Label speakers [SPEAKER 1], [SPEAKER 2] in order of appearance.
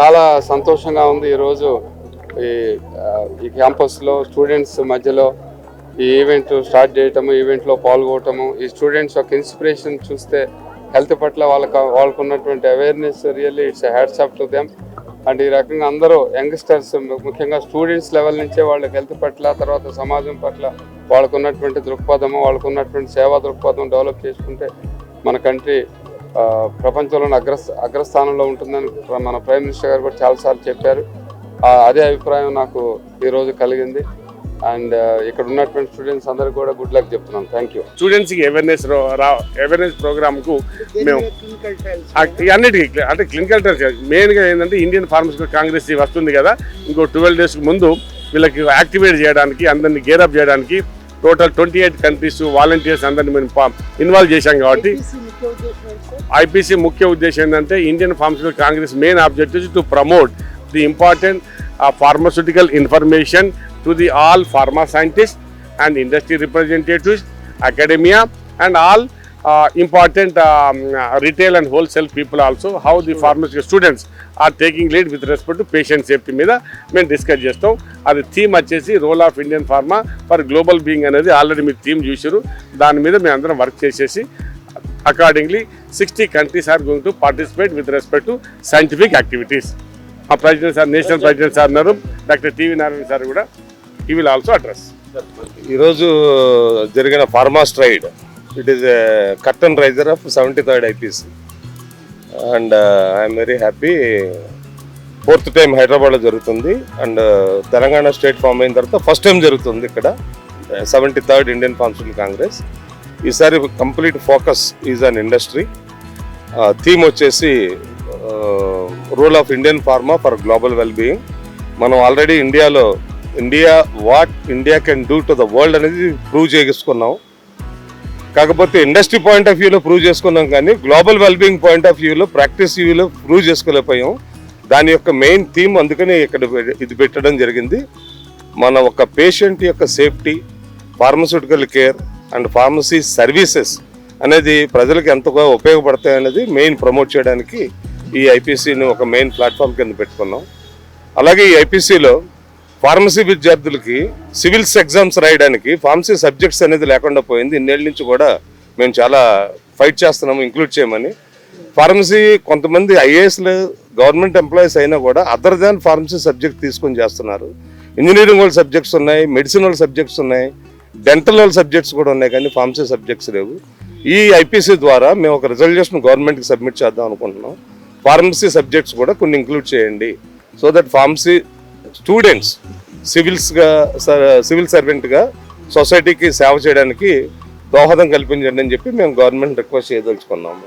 [SPEAKER 1] చాలా సంతోషంగా ఉంది ఈరోజు ఈ క్యాంపస్లో స్టూడెంట్స్ మధ్యలో ఈ ఈవెంట్ స్టార్ట్ చేయటము, ఈవెంట్లో పాల్గొనటము. ఈ స్టూడెంట్స్ యొక్క ఇన్స్పిరేషన్ చూస్తే హెల్త్ పట్ల వాళ్ళకు ఉన్నటువంటి awareness really it's hats off to them. And ఈ రకంగా అందరూ యంగ్స్టర్స్ ముఖ్యంగా స్టూడెంట్స్ లెవెల్ నుంచే వాళ్ళకి హెల్త్ పట్ల, తర్వాత సమాజం పట్ల వాళ్ళకు ఉన్నటువంటి దృక్పథము, వాళ్ళకు ఉన్నటువంటి సేవా దృక్పథం డెవలప్ చేసుకుంటే మన కంట్రీ ప్రపంచంలోని అగ్రస్థానంలో ఉంటుందని మన ప్రైమ్ మినిస్టర్ గారు కూడా చాలాసార్లు చెప్పారు. అదే అభిప్రాయం నాకు ఈరోజు కలిగింది. అండ్ ఇక్కడ ఉన్నటువంటి స్టూడెంట్స్ అందరికి కూడా గుడ్ లక్ చెప్తున్నాను. Thank you.
[SPEAKER 2] స్టూడెంట్స్కి అవేర్నెస్ ప్రోగ్రామ్కు మేము అన్నిటికీ అంటే క్లినికల్ ట్రయల్స్ మెయిన్గా ఏంటంటే ఇండియన్ ఫార్మస్యూటికల్ కాంగ్రెస్ వస్తుంది కదా, ఇంకో 12 days ముందు వీళ్ళకి యాక్టివేట్ చేయడానికి, అందరినీ గేరప్ చేయడానికి టోటల్ 28 countries వాలంటీర్స్ అందరినీ మేము ఇన్వాల్వ్ చేశాం. కాబట్టి ఐపీసీ ముఖ్య ఉద్దేశం ఏంటంటే Indian pharmaceutical Congress main objective to promote the important pharmaceutical information to the all pharma scientists and industry representatives, academia and all important retail and wholesale people also, how the pharmaceutical students are taking lead with respect to patient safety మీద మేము discuss చేస్తాం. అది theme వచ్చేసి role of Indian pharma for global being అనేది already మీరు theme చూసారు. దాని మీద మేము అందరం వర్క్ చేసేసి accordingly 60 countries are going to participate with respect to scientific activities. ఆ president sir, national president sir ఉన్నారు, డాక్టర్ టీవీ నారాయణ సార్ కూడా హీ విల్ ఆల్సో అడ్రస్.
[SPEAKER 3] ఈరోజు జరిగిన pharma stride, it is a curtain raiser of 73rd IPC and I'm very happy. 4th time హైదరాబాద్లో జరుగుతుంది and Telangana state form అయిన తర్వాత first time జరుగుతుంది ఇక్కడ 73rd ఇండియన్ ఫార్మస్యూటికల్ కాంగ్రెస్. ఈసారి complete focus is on industry. Theme వచ్చేసి role of Indian pharma for global well being. మనం already India what India can do to the world అనేది prove చేసుకున్నాం. కాకపోతే ఇండస్ట్రీ పాయింట్ ఆఫ్ వ్యూలో prove చేసుకున్నాం, కానీ global well being point of వ్యూలో, practice వ్యూలో ప్రూవ్ చేసుకోలేకపోయాం. దాని యొక్క మెయిన్ థీమ్ అందుకని ఇక్కడ ఇది పెట్టడం జరిగింది. మన ఒక పేషెంట్ యొక్క safety, pharmaceutical care and pharmacy services అనేది ప్రజలకు ఎంతగా ఉపయోగపడతాయి అనేది మెయిన్ ప్రమోట్ చేయడానికి ఈ ఐపీసీని ఒక మెయిన్ ప్లాట్ఫామ్ కింద పెట్టుకున్నాం. అలాగే ఈ ఐపీసీలో ఫార్మసీ విద్యార్థులకి సివిల్స్ ఎగ్జామ్స్ రాయడానికి ఫార్మసీ సబ్జెక్ట్స్ అనేది లేకుండా పోయింది. ఇన్నేళ్ళ నుంచి కూడా మేము చాలా ఫైట్ చేస్తున్నాము ఇంక్లూడ్ చేయమని. ఫార్మసీ కొంతమంది ఐఏఎస్లు గవర్నమెంట్ ఎంప్లాయీస్ అయినా కూడా అదర్ దాన్ ఫార్మసీ సబ్జెక్ట్ తీసుకొని చేస్తున్నారు. ఇంజనీరింగ్ వాళ్ళ సబ్జెక్ట్స్ ఉన్నాయి, మెడిసిన్ వాళ్ళ సబ్జెక్ట్స్ ఉన్నాయి, డెంటల్ వాళ్ళ సబ్జెక్ట్స్ కూడా ఉన్నాయి, కానీ ఫార్మసీ సబ్జెక్ట్స్ లేవు. ఈ ఐపీసీ ద్వారా మేము ఒక రిజల్యూషన్ గవర్నమెంట్కి సబ్మిట్ చేద్దాం అనుకుంటున్నాం. ఫార్మసీ సబ్జెక్ట్స్ కూడా కొన్ని ఇంక్లూడ్ చేయండి, so that pharmacy students civil సర్వెంట్గా సొసైటీకి సేవ చేయడానికి దోహదం కల్పించండి అని చెప్పి మేము గవర్నమెంట్ రిక్వెస్ట్ చేయదలుచుకున్నాము.